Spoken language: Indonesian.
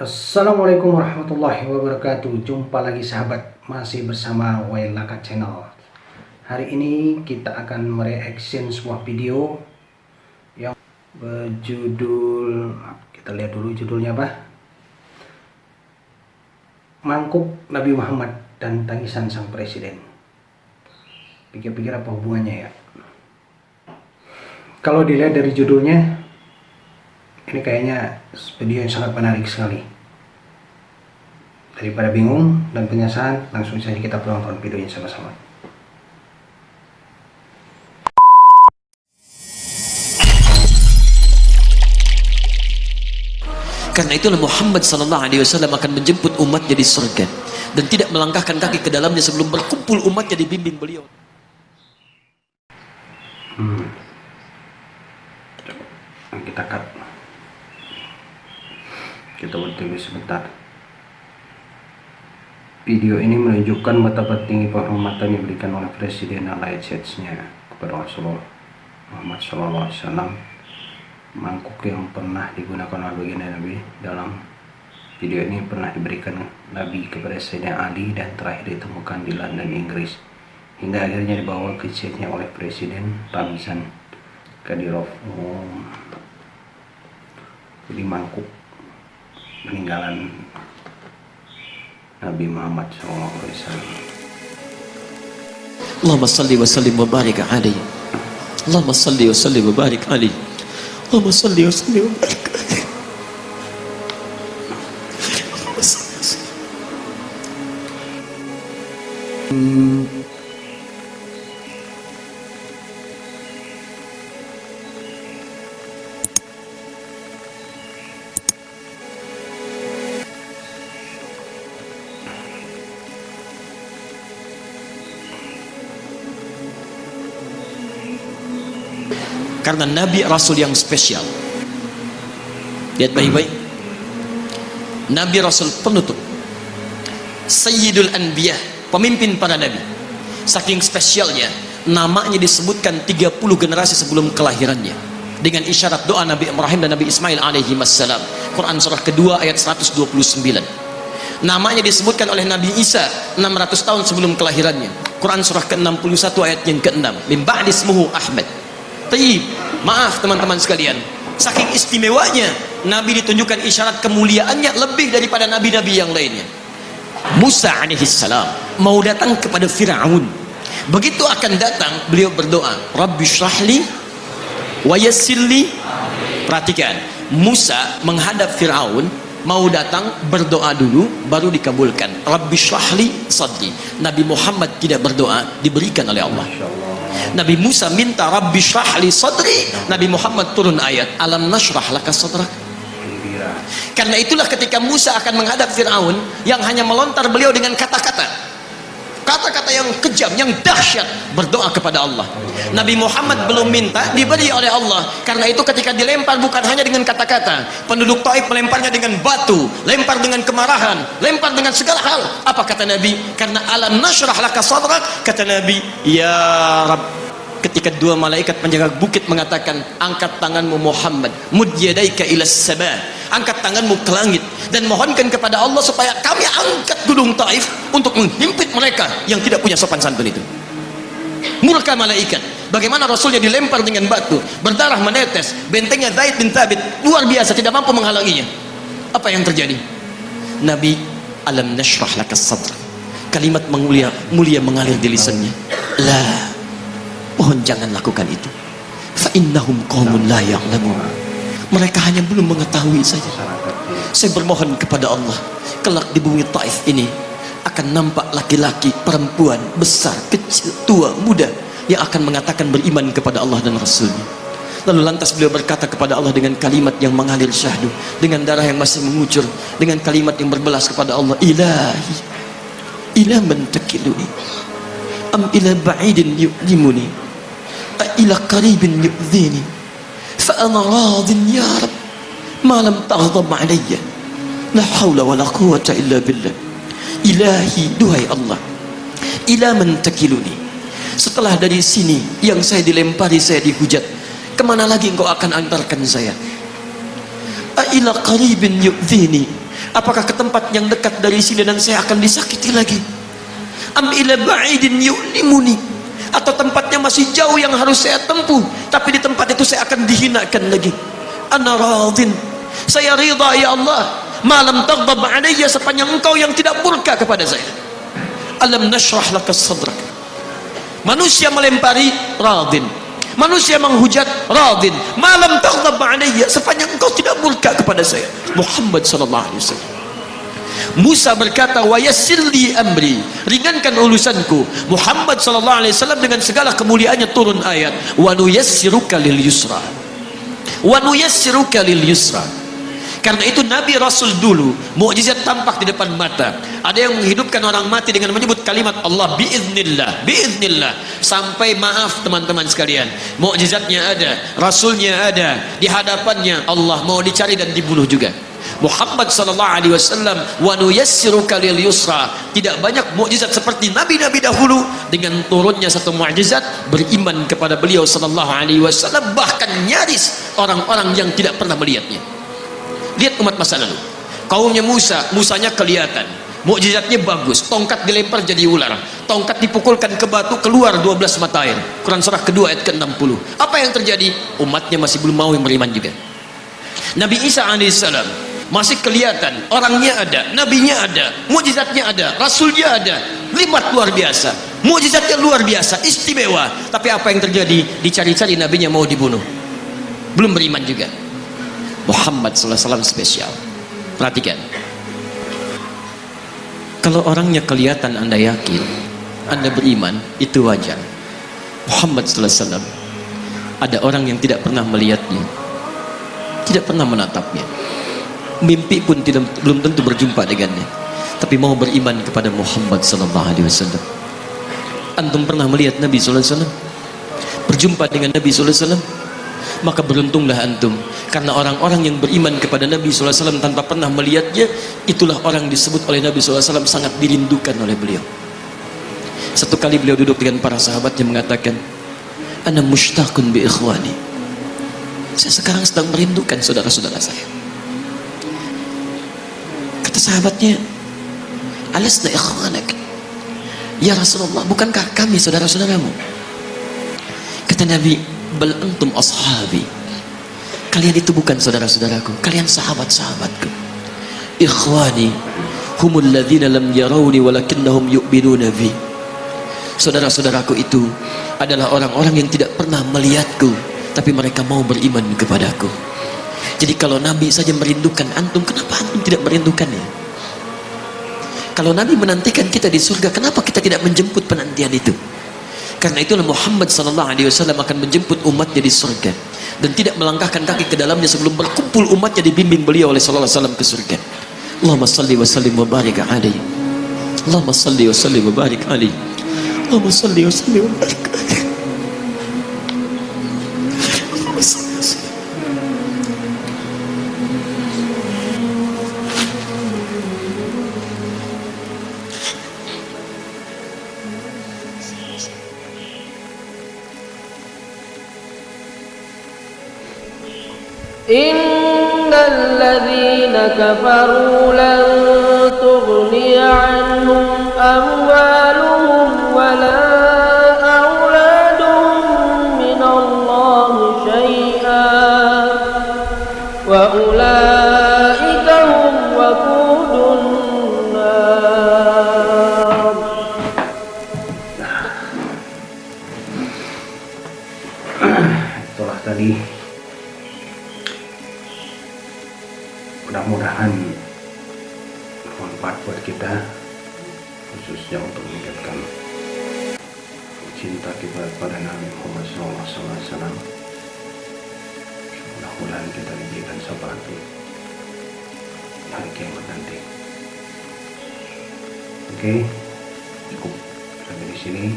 Assalamualaikum warahmatullahi wabarakatuh. Jumpa lagi sahabat, masih bersama Wailaka Channel. Hari ini kita akan mereaction sebuah video yang berjudul, kita lihat dulu judulnya apa? Mangkuk Nabi Muhammad dan Tangisan Sang Presiden. Pikir-pikir apa hubungannya ya? Kalau dilihat dari judulnya, ini kayaknya video yang sangat menarik sekali. Daripada bingung dan penasaran, langsung saja kita tonton videonya sama-sama. Karena itulah Muhammad sallallahu alaihi wasallam akan menjemput umatnya di surga dan tidak melangkahkan kaki ke dalamnya sebelum berkumpul umatnya dibimbing beliau. Kita cut. Kita berhenti sebentar. Video ini menunjukkan betapa tinggi penghormatan yang diberikan oleh Presiden Alaizetsnya kepada Rasulullah Muhammad SAW. Mangkuk yang pernah digunakan oleh baginda Nabi dalam video ini pernah diberikan Nabi kepada Sayyidina Ali dan terakhir ditemukan di London, Inggris, hingga akhirnya dibawa ke Czechia oleh Presiden Ramzan Kadyrov. Jadi mangkuk peninggalan Nabi Muhammad SAW. Allahumma salli wa sallim wa barik alaihi. Allahumma salli wa sallim wa barik alaihi. Allahumma salli wa sallim wa barik alaihi. Karena Nabi Rasul yang spesial. Lihat baik-baik. Nabi Rasul penutup, Sayyidul Anbiya, pemimpin para Nabi. Saking spesialnya, namanya disebutkan 30 generasi sebelum kelahirannya, dengan isyarat doa Nabi Ibrahim dan Nabi Ismail alaihi wassalam. Quran surah kedua ayat 129. Namanya disebutkan oleh Nabi Isa 600 tahun sebelum kelahirannya. Quran surah ke-61 ayat yang ke-6. Min ba'di ismuhu Ahmad. Taib, maaf teman-teman sekalian, saking istimewanya Nabi ditunjukkan isyarat kemuliaannya lebih daripada nabi-nabi yang lainnya. Musa alaihissalam mau datang kepada Fir'aun. Begitu akan datang, beliau berdoa, Rabbi syrahli wa yassirli. Perhatikan, Musa menghadap Fir'aun, mau datang berdoa dulu baru dikabulkan. Rabbi syrahli sadri. Nabi Muhammad tidak berdoa, diberikan oleh Allah. Nabi Musa minta Rabbi syrahli sadri, Nabi Muhammad turun ayat alam nashrah laka sadrak. Karena itulah ketika Musa akan menghadap Fir'aun, yang hanya melontar beliau dengan kata-kata yang kejam, yang dahsyat, berdoa kepada Allah. Nabi Muhammad belum minta, diberi oleh Allah. Karena itu ketika dilempar bukan hanya dengan kata-kata, penduduk Taif melemparnya dengan batu, lempar dengan kemarahan, lempar dengan segala hal. Apa kata Nabi? Karena alam nashrah laka sadrak, kata Nabi, ya Rabb. Ketika dua malaikat penjaga bukit mengatakan, angkat tanganmu Muhammad, mud yadaika ila sama, angkat tanganmu ke langit dan mohonkan kepada Allah supaya kami angkat gunung Taif untuk menghimpit mereka yang tidak punya sopan santun itu. Murka malaikat. Bagaimana Rasulnya dilempar dengan batu, berdarah menetes, bentengnya Zaid bin Thabit luar biasa, tidak mampu menghalanginya. Apa yang terjadi? Nabi, alam nashrah laka sadrak. Kalimat mulia mengalir di lisannya. La, mohon jangan lakukan itu. Fa innahum qaumun la ya'lamun. Mereka hanya belum mengetahui saja. Saya bermohon kepada Allah, kelak di bumi Taif ini akan nampak laki-laki, perempuan, besar, kecil, tua, muda yang akan mengatakan beriman kepada Allah dan Rasulnya. Lalu lantas beliau berkata kepada Allah dengan kalimat yang mengalir syahdu, dengan darah yang masih mengucur, dengan kalimat yang berbelas kepada Allah, Ilahi, ila man takiluni, am ila ba'idin yu'limuni, a ila qaribin yu'dhini, fa ana radin ya Rabb, ma lam taghdab alayya, la hawla wa la quwwata illa billah. Ilahi, duhai Allah, ila man takiluni, setelah dari sini yang saya dilempari, saya dihujat, kemana lagi engkau akan antarkan saya? Ila qaribin yu'dhini, Apakah ke tempat yang dekat dari sini dan saya akan disakiti lagi? Am ila ba'idin yu'limuni, atau tempatnya masih jauh yang harus saya tempuh, tapi di tempat itu saya akan dihinakan lagi. Ana radin, saya ridha ya Allah, malam taghdab alayya, sepanjang engkau yang tidak murka kepada saya. Alam nashrah laka sadrak. Manusia melempari, radin. Manusia menghujat, radin. Malam taghdab alayya, sepanjang engkau tidak murka kepada saya. Muhammad sallallahu alaihi wasallam. Musa berkata, wa yassir li amri, ringankan urusanku. Muhammad sallallahu alaihi wasallam dengan segala kemuliaannya turun ayat, wa nuyassiruka lil yusra. Wa nuyassiruka lil yusra. Karena itu Nabi Rasul dulu mukjizat tampak di depan mata. Ada yang menghidupkan orang mati dengan menyebut kalimat Allah biiznillah, biiznillah. Sampai maaf teman-teman sekalian, mukjizatnya ada, rasulnya ada, di hadapannya Allah mau dicari dan dibunuh juga. Muhammad sallallahu alaihi wasallam, wa nuyassiruka lil yusra. Tidak banyak mukjizat seperti nabi-nabi dahulu, dengan turunnya satu mukjizat beriman kepada beliau sallallahu alaihi wasallam, bahkan nyaris orang-orang yang tidak pernah melihatnya. Lihat umat masa lalu, kaumnya Musa, Musanya kelihatan, mukjizatnya bagus, tongkat dilempar jadi ular, tongkat dipukulkan ke batu keluar 12 mata air. Quran surah kedua ayat ke-60. Apa yang terjadi? Umatnya masih belum mau beriman juga. Nabi Isa alaihissalam masih kelihatan, orangnya ada, nabinya ada, mukjizatnya ada, rasulnya ada, limat luar biasa, mukjizatnya luar biasa, istimewa. Tapi apa yang terjadi? Dicari-cari nabinya mau dibunuh, belum beriman juga. Muhammad sallallahu alaihi wasallam spesial. Perhatikan, kalau orangnya kelihatan Anda yakin, Anda beriman, itu wajar. Muhammad sallallahu alaihi wasallam, ada orang yang tidak pernah melihatnya, tidak pernah menatapnya, mimpi pun belum tentu berjumpa dengannya, tapi mau beriman kepada Muhammad sallallahu alaihi wasallam. Antum pernah melihat Nabi sallallahu alaihi wasallam? Berjumpa dengan Nabi sallallahu alaihi wasallam? Maka beruntunglah antum, karena orang-orang yang beriman kepada Nabi sallallahu alaihi wasallam tanpa pernah melihatnya, itulah orang disebut oleh Nabi sallallahu alaihi wasallam sangat dirindukan oleh beliau. Satu kali beliau duduk dengan para sahabatnya mengatakan, ana mushtaqun bi ikhwani, saya sekarang sedang merindukan saudara-saudara saya. Kata sahabatnya, alasna ikhwanak ya Rasulullah, bukankah kami saudara-saudaramu? Kata Nabi, bal antum ashabi, kalian itu bukan saudara-saudaraku, kalian sahabat-sahabatku. Ikhwani humul ladzina lam yarawni walakinnahum yu'minuna bi, saudara-saudaraku itu adalah orang-orang yang tidak pernah melihatku, tapi mereka mau beriman kepadaku. Jadi kalau Nabi saja merindukan antum, kenapa antum tidak merindukannya? Kalau Nabi menantikan kita di surga, kenapa kita tidak menjemput penantian itu? Karena itulah Muhammad sallallahu alaihi wasallam akan menjemput umatnya di surga dan tidak melangkahkan kaki ke dalamnya sebelum berkumpul umatnya dibimbing beliau oleh sallallahu alaihi wasallam ke surga. Allahumma salli wa sallim wa barik alaihi. Allahumma salli wa sallim wa barik alaihi. Allahumma salli wa sallim wa barik alaihi. Allahumma salli wa sallim. Innal ladzina kafaru lan tughni 'anhum amwaluhum wala auladuhum minallahi syai'an wa ulaika hum waqudun nar. Itulah tadi, mudah-mudahan bermanfaat buat kita, khususnya untuk meningkatkan cinta kita kepada Nabi Muhammad SAW. Mudah-mudahan kita diberikan syafaat di hari kiamat nanti. Oke, cukup sampai di sini.